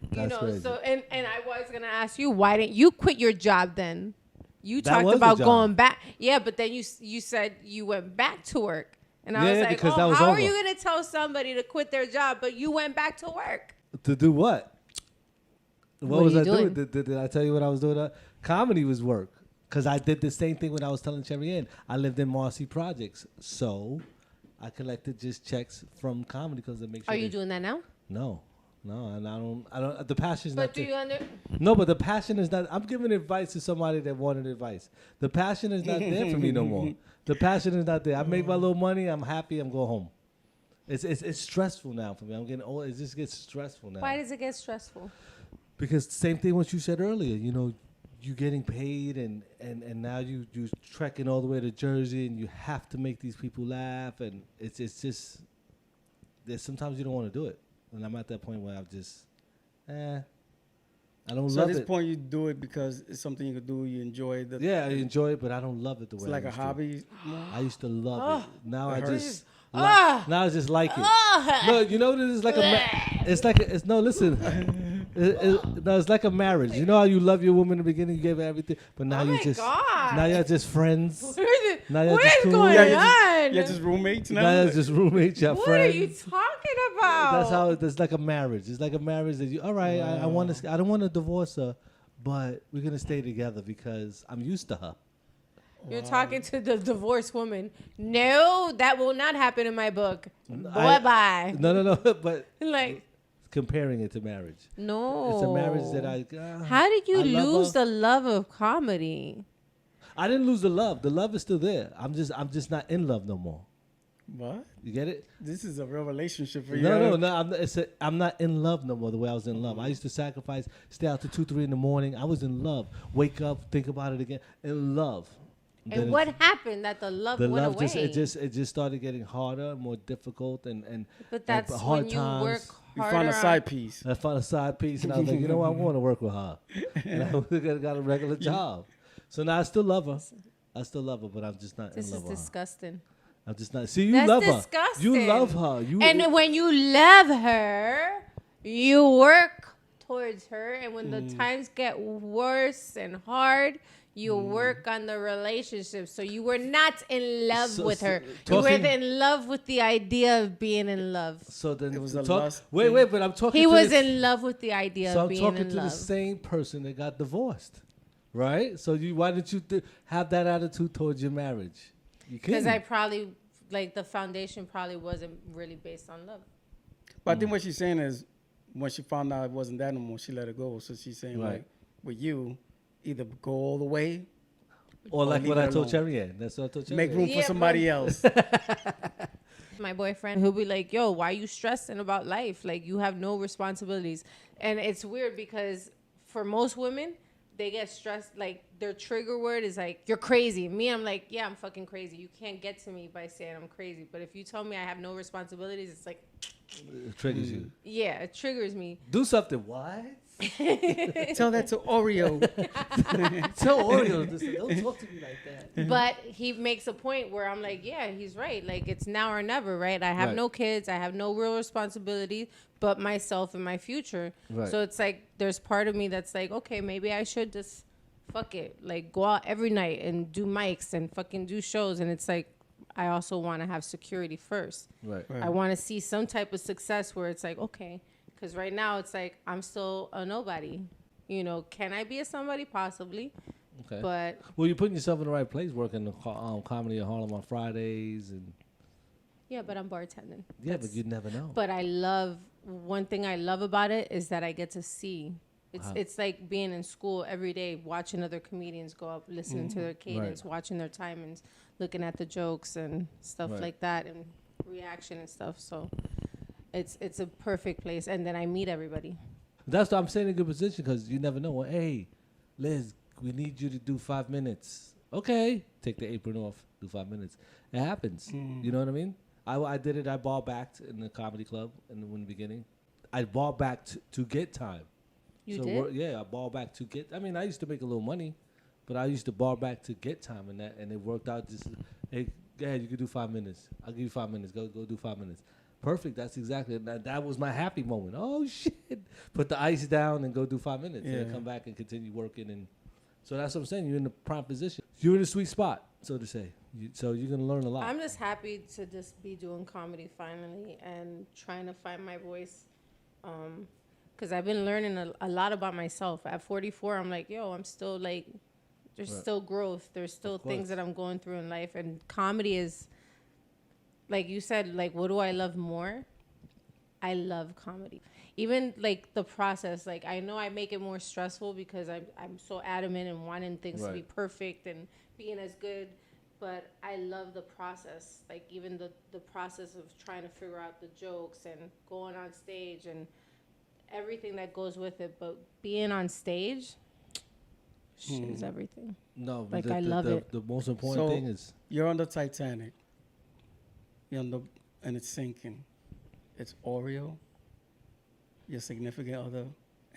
[SPEAKER 1] That's crazy.
[SPEAKER 2] So, and I was going to ask you, why didn't you quit your job then? You
[SPEAKER 1] That
[SPEAKER 2] talked about going back. Yeah, but then you said you went back to work. And I was like, how are you going to tell somebody to quit their job, but you went back to work?
[SPEAKER 1] To do what? What was I doing? Did I tell you what I was doing? Comedy was work. Because I did the same thing when I was telling Sherry Ann. I lived in Marcy Projects. So I collected just checks from comedy because it makes sure.
[SPEAKER 2] Are you doing that now?
[SPEAKER 1] No. And I don't, the passion's not there.
[SPEAKER 2] But do you
[SPEAKER 1] No, but the passion is not, I'm giving advice to somebody that wanted advice. The passion is not there for me no more. The passion is not there. I make my little money. I'm happy. I'm going home. It's stressful now for me. I'm getting old. It just gets stressful now.
[SPEAKER 2] Why does it get stressful?
[SPEAKER 1] Because same thing what you said earlier. You know, you getting paid and now you trekking all the way to Jersey and you have to make these people laugh and it's just there's sometimes you don't want to do it. And I'm at that point where I'm just I don't love it.
[SPEAKER 3] So at this point you do it because it's something you could do. You enjoy it.
[SPEAKER 1] Yeah, I enjoy it, but I don't love it the way
[SPEAKER 3] it's like a hobby.
[SPEAKER 1] I used to love it. Now I just.
[SPEAKER 2] Ah!
[SPEAKER 1] Now I just like it. No, you know this is like it's like a marriage. You know how you love your woman in the beginning, you gave her everything, but now now you're just friends.
[SPEAKER 2] What
[SPEAKER 1] is
[SPEAKER 2] cool. going on?
[SPEAKER 3] You're just roommates now.
[SPEAKER 1] Now you're just roommates. You're
[SPEAKER 2] what
[SPEAKER 1] friends.
[SPEAKER 2] What are you talking about?
[SPEAKER 1] That's how it's like a marriage. It's like a marriage that you. All right, I don't want to divorce her, but we're gonna stay together because I'm used to her.
[SPEAKER 2] You're talking to the divorced woman. No, that will not happen in my book. Bye-bye.
[SPEAKER 1] No, but
[SPEAKER 2] like
[SPEAKER 1] comparing it to marriage.
[SPEAKER 2] No.
[SPEAKER 1] It's a marriage that
[SPEAKER 2] How did you lose the love of comedy?
[SPEAKER 1] I didn't lose the love. The love is still there. I'm just not in love no more.
[SPEAKER 3] What?
[SPEAKER 1] You get it?
[SPEAKER 3] This is a real relationship for you.
[SPEAKER 1] No. I'm not in love no more the way I was in love. I used to sacrifice, stay out to 2, 3 in the morning. I was in love. Wake up, think about it again. In love.
[SPEAKER 2] And what happened that the love went away?
[SPEAKER 1] It just started getting harder, more difficult, and
[SPEAKER 2] but that's
[SPEAKER 1] and hard
[SPEAKER 2] when you
[SPEAKER 1] times.
[SPEAKER 2] work
[SPEAKER 3] You
[SPEAKER 2] harder.
[SPEAKER 3] found a side piece.
[SPEAKER 1] I found a side piece, and I was like, you know what? I'm going to work with her. And I got a regular job. So now I still love her. But I'm just not in love with her.
[SPEAKER 2] This is disgusting.
[SPEAKER 1] I'm just not. See, you
[SPEAKER 2] That's
[SPEAKER 1] love
[SPEAKER 2] disgusting.
[SPEAKER 1] her. You love her.
[SPEAKER 2] And when you love her, you work towards her. And when the times get worse and hard, you work on the relationship. So you were not in love with her. You were in love with the idea of being in love.
[SPEAKER 1] So then
[SPEAKER 3] it was a lust.
[SPEAKER 1] Wait, but I'm talking.
[SPEAKER 2] He was in love with the idea of being in love.
[SPEAKER 1] So I'm talking to the same person that got divorced, right? So why didn't you have that attitude towards your marriage?
[SPEAKER 2] Because I probably, the foundation probably wasn't really based on love.
[SPEAKER 3] But I think what she's saying is, when she found out it wasn't that no more, she let it go. So she's saying, with you, either go all the way,
[SPEAKER 1] or like what I told Cherry Ann. That's what I told Cherry Ann.
[SPEAKER 3] Make room for somebody else.
[SPEAKER 2] My boyfriend, he'll be like, yo, why are you stressing about life? Like, you have no responsibilities. And it's weird because for most women, they get stressed, their trigger word is you're crazy. Me, I'm like, yeah, I'm fucking crazy. You can't get to me by saying I'm crazy. But if you tell me I have no responsibilities, it's like...
[SPEAKER 1] It triggers you.
[SPEAKER 2] Yeah, it triggers me.
[SPEAKER 1] Do something. What?
[SPEAKER 3] Tell that to Oreo.
[SPEAKER 1] Tell Oreo. Don't talk to me like that.
[SPEAKER 2] But he makes a point where I'm like, yeah, he's right. It's now or never, right? I have no kids. I have no real responsibility but myself and my future. Right. So it's there's part of me that's okay, maybe I should just fuck it. Go out every night and do mics and fucking do shows. And it's I also want to have security first. Right. I want to see some type of success where it's okay. Because right now it's I'm still a nobody. Can I be a somebody? Possibly. Okay. But
[SPEAKER 1] you're putting yourself in the right place, working the comedy at Harlem on Fridays and.
[SPEAKER 2] Yeah, but I'm bartending.
[SPEAKER 1] Yeah, but you never know.
[SPEAKER 2] But one thing I love about it is that I get to see. It's like being in school every day, watching other comedians go up, listening to their cadence, watching their timings, looking at the jokes and stuff like that, and reaction and stuff. So. It's a perfect place, and then I meet everybody.
[SPEAKER 1] That's what I'm saying, in a good position, because you never know. Well, hey, Liz, we need you to do 5 minutes. Okay, take the apron off, do 5 minutes. It happens. You know what I mean? I did it. I ball backed in the comedy club in the beginning. I ball backed to get time.
[SPEAKER 2] You did?
[SPEAKER 1] Yeah, I ball back to get. I mean, I used to make a little money, but I used to ball back to get time, and it worked out. Just hey, go ahead, you can do 5 minutes. I'll give you 5 minutes. Go do 5 minutes. Perfect. That's exactly that was my happy moment. Oh shit! Put the ice down and go do 5 minutes, and come back and continue working. And so that's what I'm saying. You're in the prime position. You're in a sweet spot, so to say. So you're gonna learn a lot.
[SPEAKER 2] I'm just happy to just be doing comedy finally and trying to find my voice, because I've been learning a lot about myself. At 44, I'm like, yo, I'm still there's still growth. There's still things that I'm going through in life, and comedy is. Like you said, what do I love more? I love comedy. Even the process, I know I make it more stressful because I'm so adamant and wanting things to be perfect and being as good. But I love the process, even the process of trying to figure out the jokes and going on stage and everything that goes with it. But being on stage, shit is everything.
[SPEAKER 1] No,
[SPEAKER 2] I love it.
[SPEAKER 1] The most important thing is
[SPEAKER 3] you're on the Titanic. And it's sinking. It's Oreo, your significant other,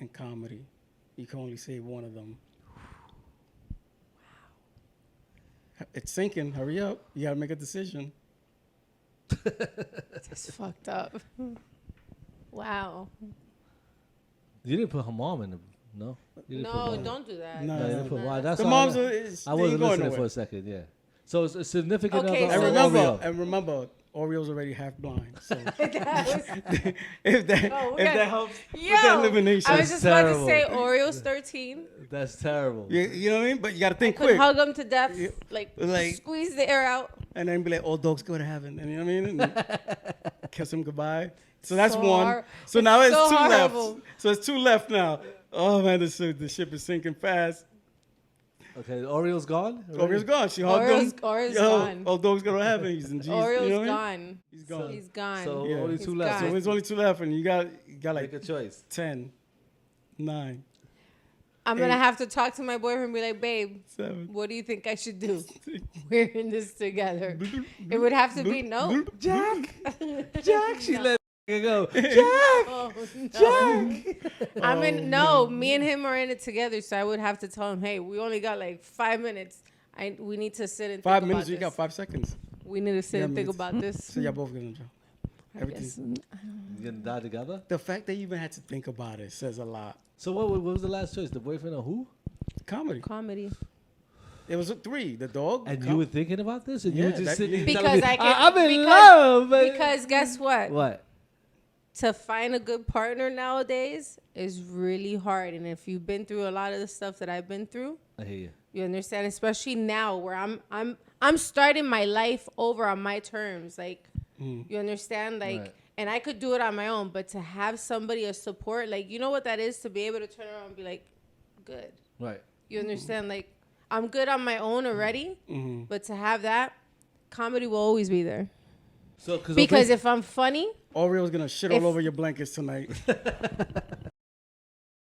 [SPEAKER 3] and comedy. You can only save one of them. Wow. It's sinking. Hurry up. You gotta make a decision.
[SPEAKER 2] That's fucked up. Wow.
[SPEAKER 1] You didn't put her mom in the no.
[SPEAKER 2] No, don't do that.
[SPEAKER 3] No,
[SPEAKER 1] you didn't put why. That's
[SPEAKER 3] the
[SPEAKER 1] mom's.
[SPEAKER 3] I
[SPEAKER 1] wasn't listening for a second. Yeah. So it's a significant other.
[SPEAKER 3] And remember. Orio's already half blind, so if that helps with the elimination.
[SPEAKER 2] I was just about to say Orio's 13.
[SPEAKER 1] That's terrible.
[SPEAKER 3] You know what I mean? But you got to think
[SPEAKER 2] quick.
[SPEAKER 3] quick.
[SPEAKER 2] Hug him to death, like squeeze the air out,
[SPEAKER 3] and then be like, "All dogs go to heaven." And you know what I mean? Kiss him goodbye. So that's one. So now it's two left. So it's two left now. Oh man, the ship is sinking fast.
[SPEAKER 1] Okay, Oreo's gone?
[SPEAKER 3] Oreo's gone. She hugged him.
[SPEAKER 2] Oreo's gone.
[SPEAKER 3] All dogs gonna have it. He's in Jesus.
[SPEAKER 2] Oreo's
[SPEAKER 3] You know what I mean?
[SPEAKER 2] gone.
[SPEAKER 3] He's gone.
[SPEAKER 2] He's gone.
[SPEAKER 1] So
[SPEAKER 3] Yeah.
[SPEAKER 1] only
[SPEAKER 2] He's
[SPEAKER 1] two left.
[SPEAKER 2] gone.
[SPEAKER 1] So
[SPEAKER 3] So there's only 2 left, and you got
[SPEAKER 1] make a
[SPEAKER 3] like
[SPEAKER 1] choice.
[SPEAKER 3] 10, 9,
[SPEAKER 2] I'm gonna have to talk to my boyfriend and be like, babe,
[SPEAKER 3] 7.
[SPEAKER 2] what do you think I should do? We're in this together. It would have to be no.
[SPEAKER 1] Jack! Jack! She let it go. Jack!
[SPEAKER 2] Oh, no.
[SPEAKER 1] Jack!
[SPEAKER 2] I mean, no, me and him are in it together, so I would have to tell him, hey, we only got like 5 minutes. We need to sit and
[SPEAKER 3] 5
[SPEAKER 2] think
[SPEAKER 3] minutes.
[SPEAKER 2] about
[SPEAKER 3] You got
[SPEAKER 2] this.
[SPEAKER 3] 5 seconds.
[SPEAKER 2] We need to sit
[SPEAKER 3] Yeah,
[SPEAKER 2] and think
[SPEAKER 3] minutes.
[SPEAKER 2] about this.
[SPEAKER 3] So y'all both gonna jump.
[SPEAKER 2] I
[SPEAKER 3] Everything.
[SPEAKER 2] guess.
[SPEAKER 1] You gonna die together?
[SPEAKER 3] The fact that you even had to think about it says a lot.
[SPEAKER 1] So what was the last choice? The boyfriend or who?
[SPEAKER 3] Comedy.
[SPEAKER 2] Comedy.
[SPEAKER 3] It was 3. The dog.
[SPEAKER 1] And you were thinking about this? And you
[SPEAKER 3] Yeah,
[SPEAKER 1] were just
[SPEAKER 3] that-
[SPEAKER 1] sitting there
[SPEAKER 2] Because
[SPEAKER 1] telling me,
[SPEAKER 2] I can.
[SPEAKER 1] I'm in
[SPEAKER 2] because,
[SPEAKER 1] love. But
[SPEAKER 2] Because guess what?
[SPEAKER 1] what?
[SPEAKER 2] To find a good partner nowadays is really hard. And if you've been through a lot of the stuff that I've been through,
[SPEAKER 1] I hear you.
[SPEAKER 2] you understand, especially now where I'm starting my life over on my terms. Like, you understand? Like,
[SPEAKER 1] Right.
[SPEAKER 2] and I could do it on my own, but to have somebody a support, like, you know what that is, to be able to turn around and be like, good.
[SPEAKER 1] Right.
[SPEAKER 2] You understand? Like, I'm good on my own already, but to have that, comedy will always be there.
[SPEAKER 1] So,
[SPEAKER 2] Because if I'm funny,
[SPEAKER 3] Oreo's gonna shit
[SPEAKER 2] If-
[SPEAKER 3] all over your blankets tonight.